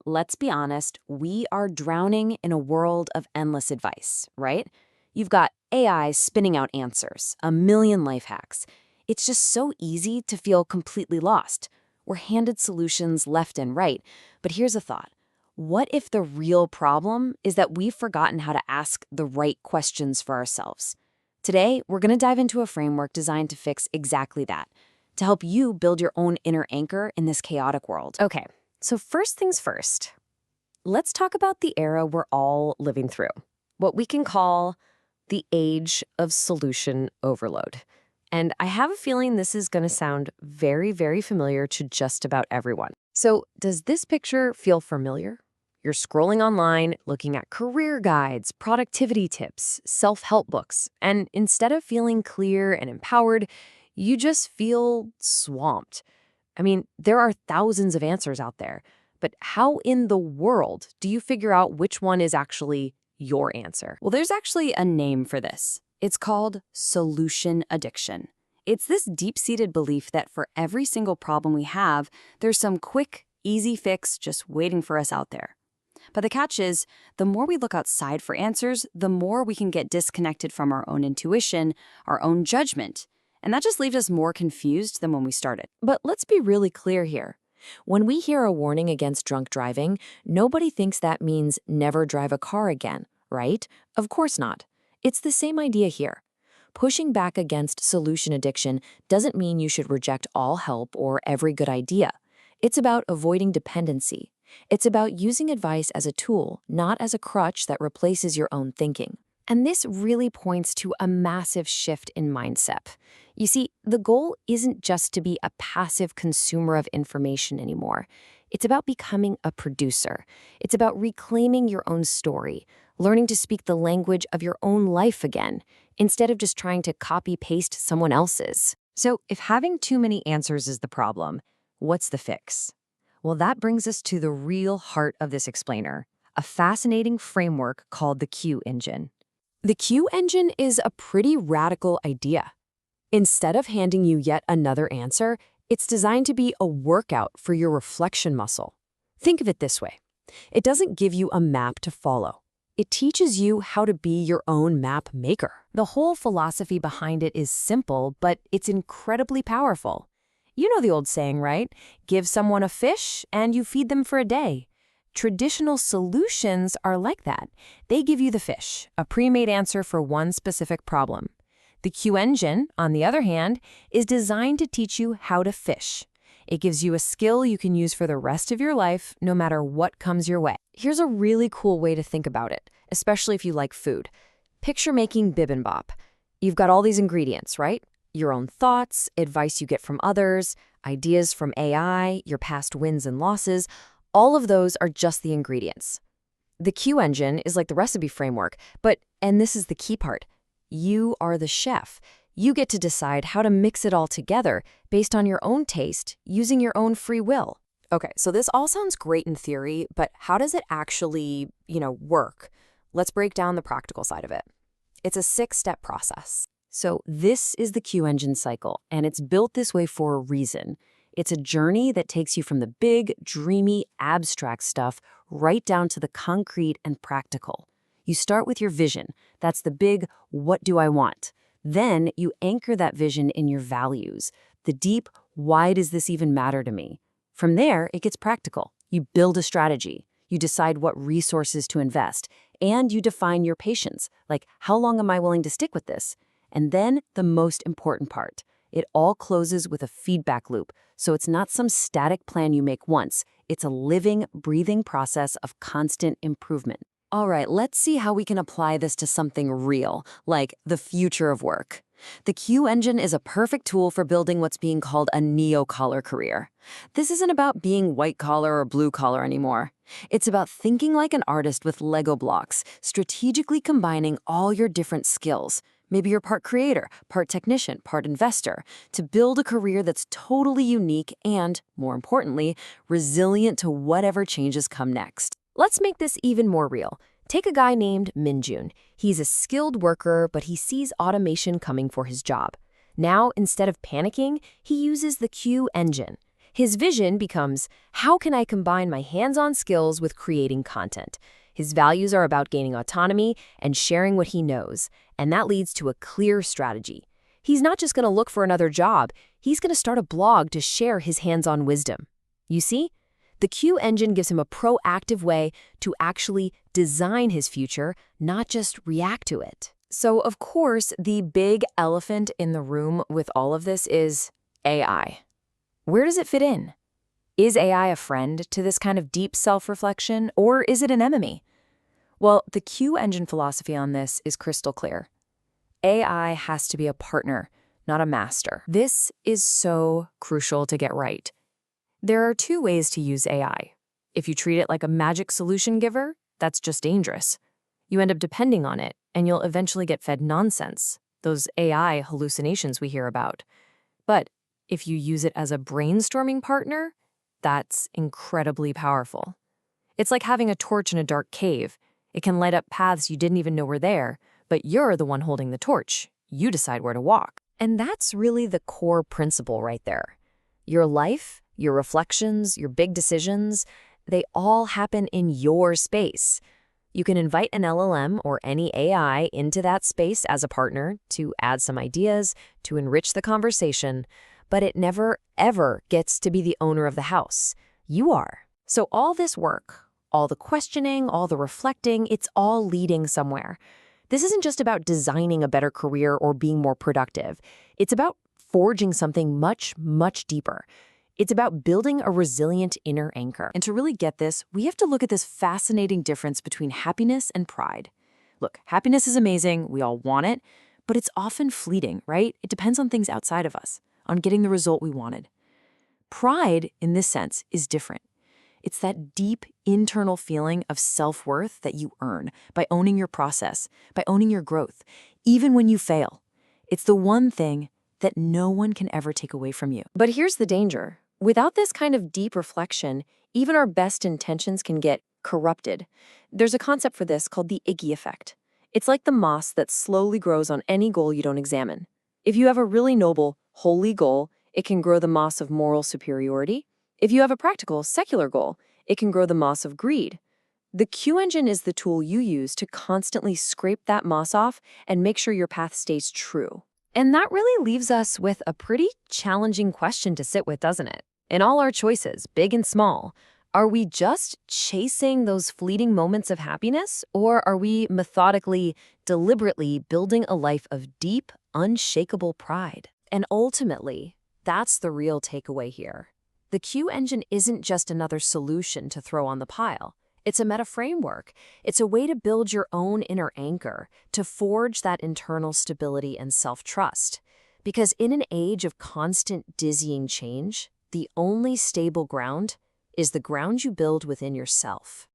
let's be honest, we are drowning in a world of endless advice, right? You've got AI spinning out answers, a million life hacks. It's just so easy to feel completely lost. We're handed solutions left and right. But here's a thought. What if the real problem is that we've forgotten how to ask the right questions for ourselves? Today, we're going to dive into a framework designed to fix exactly that, to help you build your own inner anchor in this chaotic world. Okay, so first things first, let's talk about the era we're all living through, what we can call the age of solution overload. And I have a feeling this is going to sound very, very familiar to just about everyone. So does this picture feel familiar? You're scrolling online, looking at career guides, productivity tips, self-help books, and instead of feeling clear and empowered, you just feel swamped. I mean, there are thousands of answers out there, but how in the world do you figure out which one is actually your answer? Well, there's actually a name for this. It's called solution addiction. It's this deep-seated belief that for every single problem we have, there's some quick, easy fix just waiting for us out there. But the catch is, the more we look outside for answers, the more we can get disconnected from our own intuition, our own judgment. And that just leaves us more confused than when we started. But let's be really clear here. When we hear a warning against drunk driving, nobody thinks that means never drive a car again, right? Of course not. It's the same idea here. Pushing back against solution addiction doesn't mean you should reject all help or every good idea. It's about avoiding dependency. It's about using advice as a tool, not as a crutch that replaces your own thinking. And this really points to a massive shift in mindset. You see, the goal isn't just to be a passive consumer of information anymore. It's about becoming a producer. It's about reclaiming your own story, learning to speak the language of your own life again, instead of just trying to copy-paste someone else's. So if having too many answers is the problem, what's the fix? Well, that brings us to the real heart of this explainer, a fascinating framework called the Q engine. The Q engine is a pretty radical idea. Instead of handing you yet another answer, it's designed to be a workout for your reflection muscle. Think of it this way. It doesn't give you a map to follow. It teaches you how to be your own map maker. The whole philosophy behind it is simple, but it's incredibly powerful. You know the old saying, right? Give someone a fish and you feed them for a day. Traditional solutions are like that. They give you the fish, a pre-made answer for one specific problem. The Q engine, on the other hand, is designed to teach you how to fish. It gives you a skill you can use for the rest of your life, no matter what comes your way. Here's a really cool way to think about it, especially if you like food. Picture making bibimbap. You've got all these ingredients, right? Your own thoughts, advice you get from others, ideas from AI, your past wins and losses, all of those are just the ingredients. The Q engine is like the recipe framework, and this is the key part, you are the chef. You get to decide how to mix it all together based on your own taste, using your own free will. Okay, so this all sounds great in theory, but how does it actually, work? Let's break down the practical side of it. It's a 6-step process. So this is the Q engine cycle, and it's built this way for a reason. It's a journey that takes you from the big, dreamy, abstract stuff right down to the concrete and practical. You start with your vision. That's the big, what do I want? Then you anchor that vision in your values, the deep, why does this even matter to me? From there, it gets practical. You build a strategy. You decide what resources to invest, and you define your patience, like how long am I willing to stick with this? And then the most important part, it all closes with a feedback loop. So it's not some static plan you make once. It's a living, breathing process of constant improvement. All right, let's see how we can apply this to something real, like the future of work. The Q engine is a perfect tool for building what's being called a neo-collar career. This isn't about being white-collar or blue-collar anymore. It's about thinking like an artist with Lego blocks, strategically combining all your different skills. Maybe you're part creator, part technician, part investor, to build a career that's totally unique and, more importantly, resilient to whatever changes come next. Let's make this even more real. Take a guy named Minjun. He's a skilled worker, but he sees automation coming for his job. Now, instead of panicking, he uses the Q engine. His vision becomes, how can I combine my hands-on skills with creating content? His values are about gaining autonomy and sharing what he knows, and that leads to a clear strategy. He's not just going to look for another job, he's going to start a blog to share his hands-on wisdom. You see? The Q engine gives him a proactive way to actually design his future, not just react to it. So, of course, the big elephant in the room with all of this is AI. Where does it fit in? Is AI a friend to this kind of deep self-reflection, or is it an enemy? Well, the Q engine philosophy on this is crystal clear. AI has to be a partner, not a master. This is so crucial to get right. There are two ways to use AI. If you treat it like a magic solution giver, that's just dangerous. You end up depending on it, and you'll eventually get fed nonsense, those AI hallucinations we hear about. But if you use it as a brainstorming partner, that's incredibly powerful. It's like having a torch in a dark cave. It can light up paths you didn't even know were there, but you're the one holding the torch. You decide where to walk. And that's really the core principle right there. Your life, your reflections, your big decisions, they all happen in your space. You can invite an LLM or any AI into that space as a partner to add some ideas, to enrich the conversation, but it never, ever gets to be the owner of the house. You are. So all this work, all the questioning, all the reflecting, it's all leading somewhere. This isn't just about designing a better career or being more productive. It's about forging something much, much deeper. It's about building a resilient inner anchor. And to really get this, we have to look at this fascinating difference between happiness and pride. Look, happiness is amazing, we all want it, but it's often fleeting, right? It depends on things outside of us, on getting the result we wanted. Pride, in this sense, is different. It's that deep internal feeling of self-worth that you earn by owning your process, by owning your growth, even when you fail. It's the one thing that no one can ever take away from you. But here's the danger. Without this kind of deep reflection, even our best intentions can get corrupted. There's a concept for this called the Iggy effect. It's like the moss that slowly grows on any goal you don't examine. If you have a really noble, holy goal, it can grow the moss of moral superiority. If you have a practical, secular goal, it can grow the moss of greed. The Q engine is the tool you use to constantly scrape that moss off and make sure your path stays true. And that really leaves us with a pretty challenging question to sit with, doesn't it? In all our choices, big and small, are we just chasing those fleeting moments of happiness, or are we methodically, deliberately building a life of deep, unshakable pride? And ultimately, that's the real takeaway here. The Q engine isn't just another solution to throw on the pile. It's a meta framework. It's a way to build your own inner anchor, to forge that internal stability and self-trust. Because in an age of constant dizzying change, the only stable ground is the ground you build within yourself.